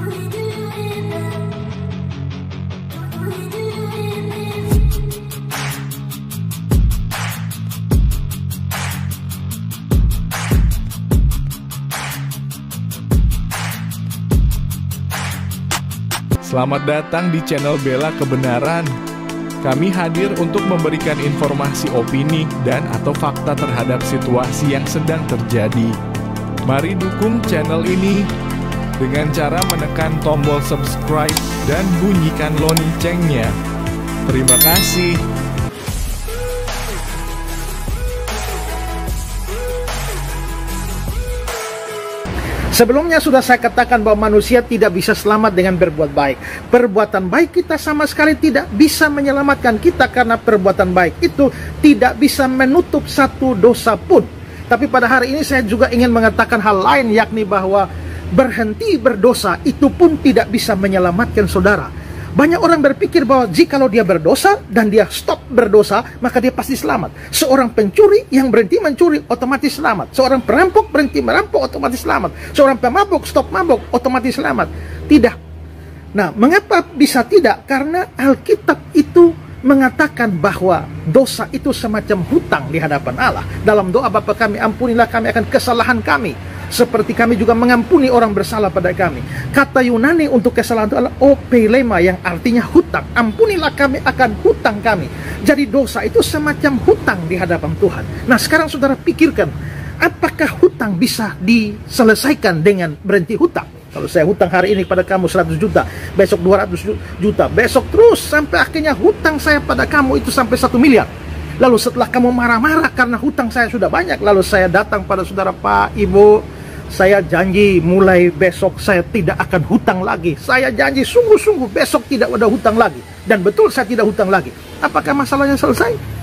Selamat datang di channel Bela Kebenaran. Kami hadir untuk memberikan informasi opini dan atau fakta terhadap situasi yang sedang terjadi. Mari dukung channel ini dengan cara menekan tombol subscribe dan bunyikan loncengnya. Terima kasih. Sebelumnya sudah saya katakan bahwa manusia tidak bisa selamat dengan berbuat baik. Perbuatan baik kita sama sekali tidak bisa menyelamatkan kita, karena perbuatan baik itu tidak bisa menutup satu dosa pun. Tapi pada hari ini saya juga ingin mengatakan hal lain, yakni bahwa berhenti berdosa itu pun tidak bisa menyelamatkan saudara. Banyak orang berpikir bahwa jikalau dia berdosa dan dia stop berdosa, maka dia pasti selamat. Seorang pencuri yang berhenti mencuri otomatis selamat. Seorang perampok berhenti merampok otomatis selamat. Seorang pemabuk stop mabuk otomatis selamat. Tidak. Nah, mengapa bisa tidak? Karena Alkitab itu mengatakan bahwa dosa itu semacam hutang di hadapan Allah. Dalam doa Bapa kami, ampunilah kami akan kesalahan kami, seperti kami juga mengampuni orang bersalah pada kami. Kata Yunani untuk kesalahan itu adalah opelema, yang artinya hutang. Ampunilah kami akan hutang kami. Jadi dosa itu semacam hutang di hadapan Tuhan. Nah, sekarang saudara pikirkan, apakah hutang bisa diselesaikan dengan berhenti hutang? Kalau saya hutang hari ini pada kamu 100 juta, besok 200 juta, besok terus sampai akhirnya hutang saya pada kamu itu sampai 1 miliar. Lalu setelah kamu marah-marah karena hutang saya sudah banyak, lalu saya datang pada saudara, Pak, Ibu, saya janji mulai besok saya tidak akan hutang lagi. Saya janji sungguh-sungguh besok tidak ada hutang lagi. Dan betul saya tidak hutang lagi. Apakah masalahnya selesai?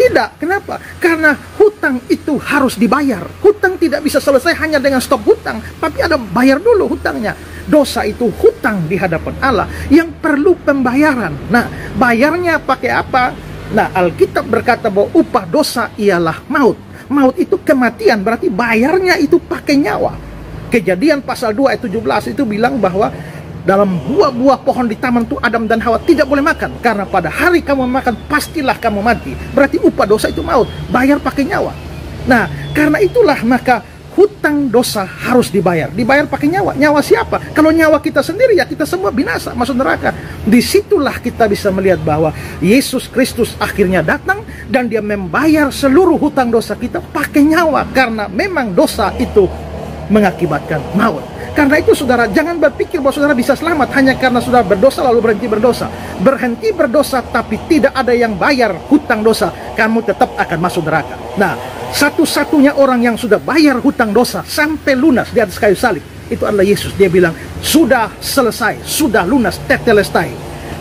Tidak. Kenapa? Karena hutang itu harus dibayar. Hutang tidak bisa selesai hanya dengan stop hutang, tapi ada bayar dulu hutangnya. Dosa itu hutang di hadapan Allah yang perlu pembayaran. Nah, bayarnya pakai apa? Nah, Alkitab berkata bahwa upah dosa ialah maut. Maut itu kematian, berarti bayarnya itu pakai nyawa. Kejadian pasal 2 ayat 17 itu bilang bahwa dalam buah-buah pohon di taman itu Adam dan Hawa tidak boleh makan, karena pada hari kamu makan pastilah kamu mati. Berarti upah dosa itu maut, bayar pakai nyawa. Nah, karena itulah maka hutang dosa harus dibayar. Dibayar pakai nyawa. Nyawa siapa? Kalau nyawa kita sendiri, ya kita semua binasa, masuk neraka. Disitulah kita bisa melihat bahwa Yesus Kristus akhirnya datang dan dia membayar seluruh hutang dosa kita pakai nyawa, karena memang dosa itu mengakibatkan maut. Karena itu saudara, jangan berpikir bahwa saudara bisa selamat hanya karena saudara berdosa lalu berhenti berdosa. Berhenti berdosa tapi tidak ada yang bayar hutang dosa, kamu tetap akan masuk neraka. Nah, satu-satunya orang yang sudah bayar hutang dosa sampai lunas di atas kayu salib, itu adalah Yesus. Dia bilang, sudah selesai, sudah lunas, tetelestai.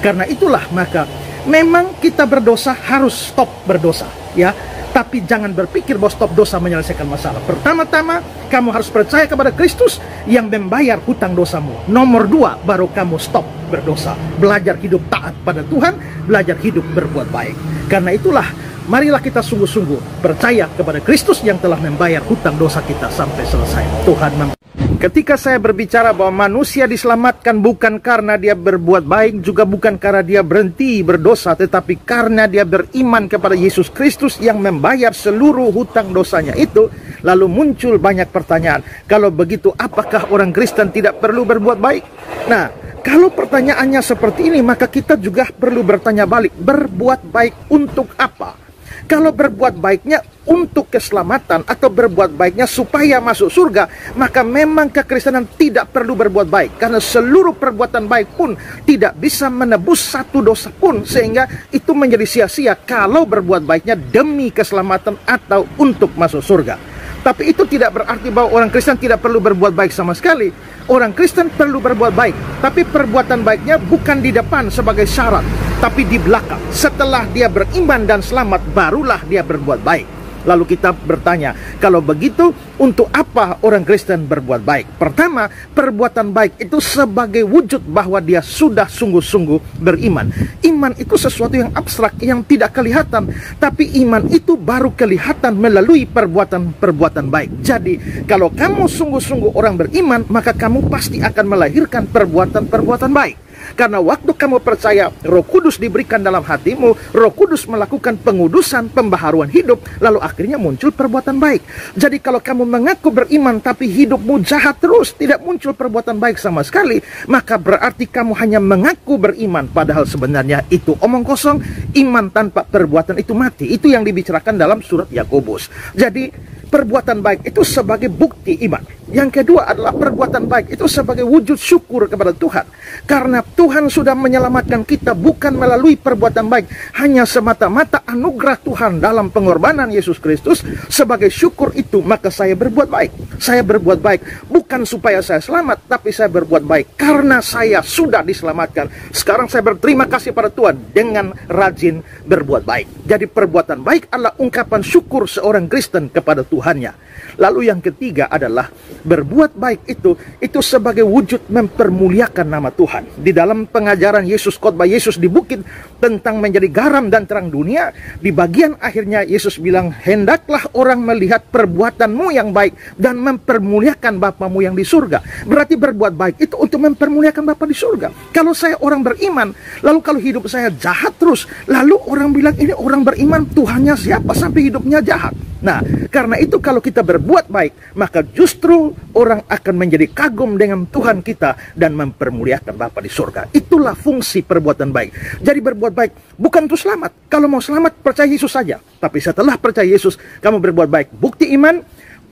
Karena itulah maka memang kita berdosa harus stop berdosa, ya. Tapi jangan berpikir bahwa stop dosa menyelesaikan masalah. Pertama-tama, kamu harus percaya kepada Kristus yang membayar hutang dosamu. Nomor 2, baru kamu stop berdosa. Belajar hidup taat pada Tuhan, belajar hidup berbuat baik. Karena itulah, marilah kita sungguh-sungguh percaya kepada Kristus yang telah membayar hutang dosa kita sampai selesai. Tuhan Ketika saya berbicara bahwa manusia diselamatkan bukan karena dia berbuat baik, juga bukan karena dia berhenti berdosa, tetapi karena dia beriman kepada Yesus Kristus yang membayar seluruh hutang dosanya itu, lalu muncul banyak pertanyaan. Kalau begitu, apakah orang Kristen tidak perlu berbuat baik? Nah, kalau pertanyaannya seperti ini, maka kita juga perlu bertanya balik, berbuat baik untuk apa? Kalau berbuat baiknya untuk keselamatan atau berbuat baiknya supaya masuk surga, maka memang kekristenan tidak perlu berbuat baik, karena seluruh perbuatan baik pun tidak bisa menebus satu dosa pun, sehingga itu menjadi sia-sia kalau berbuat baiknya demi keselamatan atau untuk masuk surga. Tapi itu tidak berarti bahwa orang Kristen tidak perlu berbuat baik sama sekali. Orang Kristen perlu berbuat baik, tapi perbuatan baiknya bukan di depan sebagai syarat, tapi di belakang. Setelah dia beriman dan selamat, barulah dia berbuat baik. Lalu kita bertanya, kalau begitu untuk apa orang Kristen berbuat baik? Pertama, perbuatan baik itu sebagai wujud bahwa dia sudah sungguh-sungguh beriman. Iman itu sesuatu yang abstrak, yang tidak kelihatan, tapi iman itu baru kelihatan melalui perbuatan-perbuatan baik. Jadi, kalau kamu sungguh-sungguh orang beriman, maka kamu pasti akan melahirkan perbuatan-perbuatan baik. Karena waktu kamu percaya, Roh Kudus diberikan dalam hatimu, Roh Kudus melakukan pengudusan, pembaharuan hidup, lalu akhirnya muncul perbuatan baik. Jadi kalau kamu mengaku beriman tapi hidupmu jahat terus, tidak muncul perbuatan baik sama sekali, maka berarti kamu hanya mengaku beriman, padahal sebenarnya itu omong kosong. Iman tanpa perbuatan itu mati. Itu yang dibicarakan dalam surat Yakobus. Jadi perbuatan baik itu sebagai bukti iman. Yang kedua adalah perbuatan baik itu sebagai wujud syukur kepada Tuhan. Karena Tuhan sudah menyelamatkan kita bukan melalui perbuatan baik, hanya semata-mata anugerah Tuhan dalam pengorbanan Yesus Kristus. Sebagai syukur itu, maka saya berbuat baik. Saya berbuat baik bukan supaya saya selamat, tapi saya berbuat baik karena saya sudah diselamatkan. Sekarang saya berterima kasih pada Tuhan dengan rajin berbuat baik. Jadi perbuatan baik adalah ungkapan syukur seorang Kristen kepada Tuhannya. Lalu yang ketiga adalah berbuat baik itu sebagai wujud mempermuliakan nama Tuhan. Di dalam pengajaran Yesus, khotbah Yesus di bukit tentang menjadi garam dan terang dunia, di bagian akhirnya Yesus bilang, hendaklah orang melihat perbuatanmu yang baik dan mempermuliakan Bapamu yang di surga. Berarti berbuat baik itu untuk mempermuliakan Bapa di surga. Kalau saya orang beriman, lalu kalau hidup saya jahat terus, lalu orang bilang ini orang beriman, Tuhannya siapa sampai hidupnya jahat? Nah, karena itu kalau kita berbuat baik, maka justru orang akan menjadi kagum dengan Tuhan kita dan mempermuliakan Bapa di surga. Itulah fungsi perbuatan baik. Jadi berbuat baik bukan untuk selamat. Kalau mau selamat, percaya Yesus saja. Tapi setelah percaya Yesus, kamu berbuat baik. Bukti iman,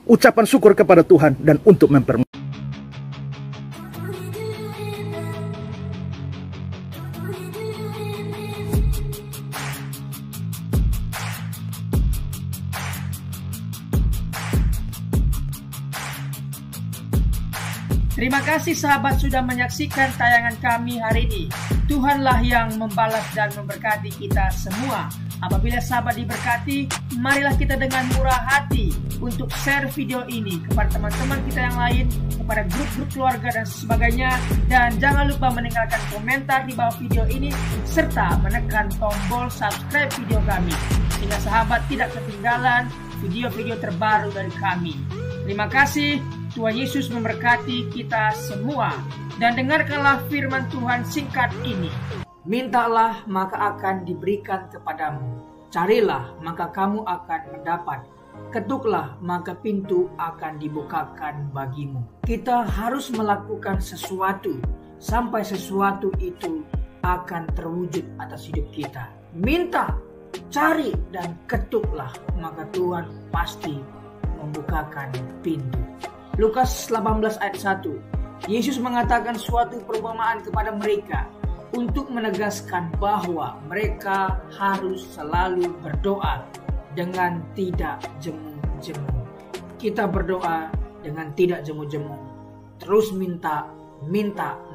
ucapan syukur kepada Tuhan, dan untuk mempermuliakan. Terima kasih sahabat sudah menyaksikan tayangan kami hari ini. Tuhanlah yang membalas dan memberkati kita semua. Apabila sahabat diberkati, marilah kita dengan murah hati untuk share video ini kepada teman-teman kita yang lain, kepada grup-grup keluarga dan sebagainya. Dan jangan lupa meninggalkan komentar di bawah video ini, serta menekan tombol subscribe video kami, sehingga sahabat tidak ketinggalan video-video terbaru dari kami. Terima kasih. Tuhan Yesus memberkati kita semua. Dan dengarkanlah firman Tuhan singkat ini. Mintalah maka akan diberikan kepadamu. Carilah maka kamu akan mendapat. Ketuklah maka pintu akan dibukakan bagimu. Kita harus melakukan sesuatu sampai sesuatu itu akan terwujud atas hidup kita. Minta, cari, dan ketuklah, maka Tuhan pasti membukakan pintu. Lukas 18 ayat 1. Yesus mengatakan suatu perumpamaan kepada mereka untuk menegaskan bahwa mereka harus selalu berdoa dengan tidak jemu-jemu. Kita berdoa dengan tidak jemu-jemu. Terus minta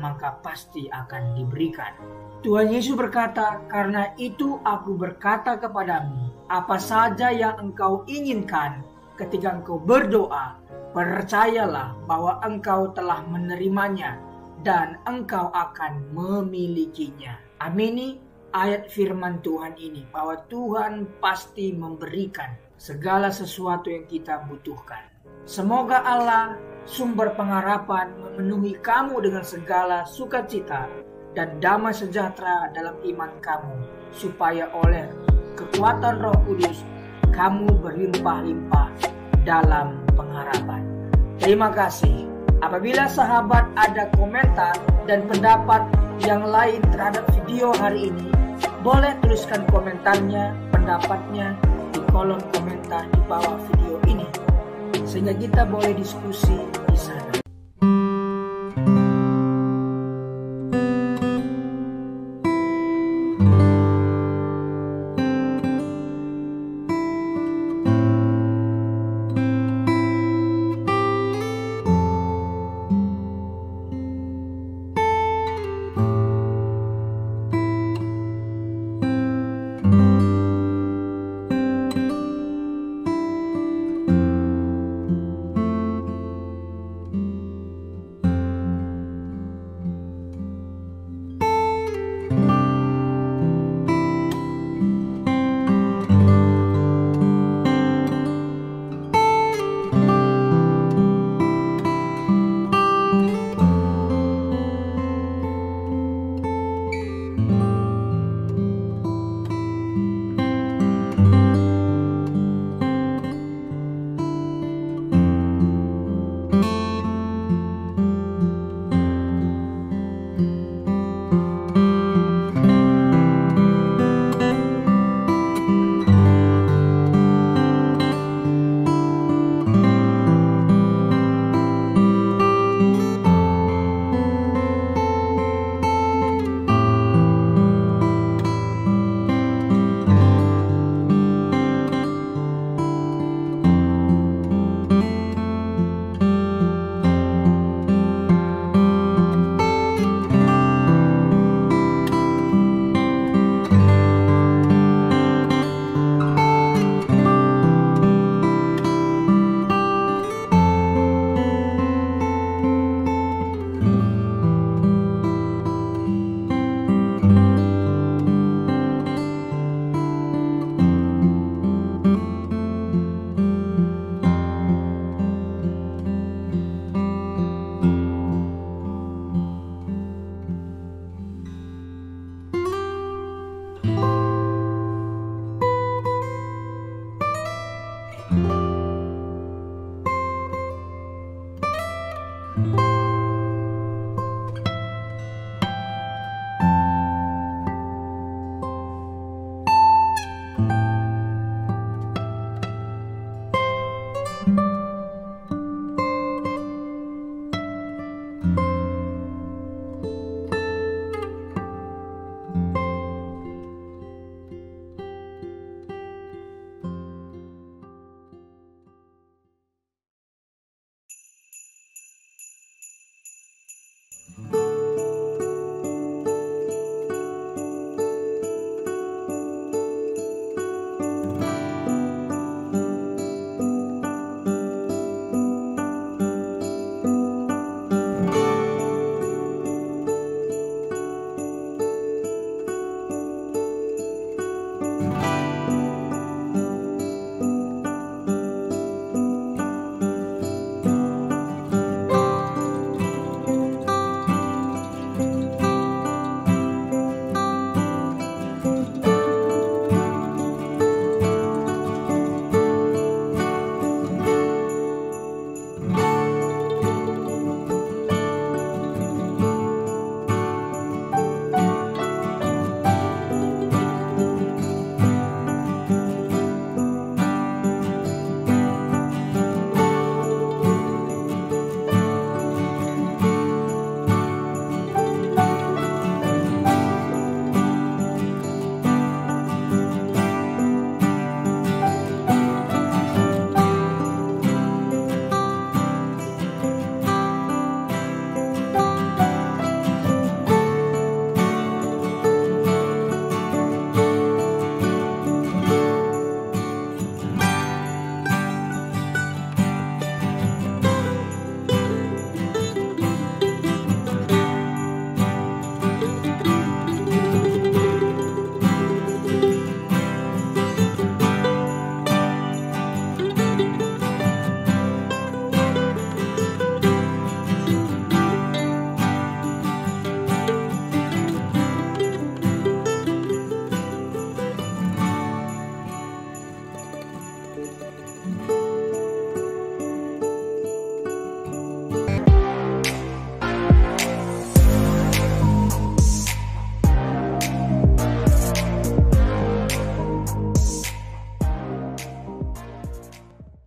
maka pasti akan diberikan. Tuhan Yesus berkata, karena itu aku berkata kepadamu, apa saja yang engkau inginkan ketika engkau berdoa, percayalah bahwa engkau telah menerimanya dan engkau akan memilikinya. Amini ayat firman Tuhan ini, bahwa Tuhan pasti memberikan segala sesuatu yang kita butuhkan. Semoga Allah, sumber pengharapan, memenuhi kamu dengan segala sukacita dan damai sejahtera dalam iman kamu, supaya oleh kekuatan Roh Kudus kamu berlimpah-limpah dalam pengharapan. Terima kasih. Apabila sahabat ada komentar dan pendapat yang lain terhadap video hari ini, boleh tuliskan komentarnya, pendapatnya di kolom komentar di bawah video ini, sehingga kita boleh diskusi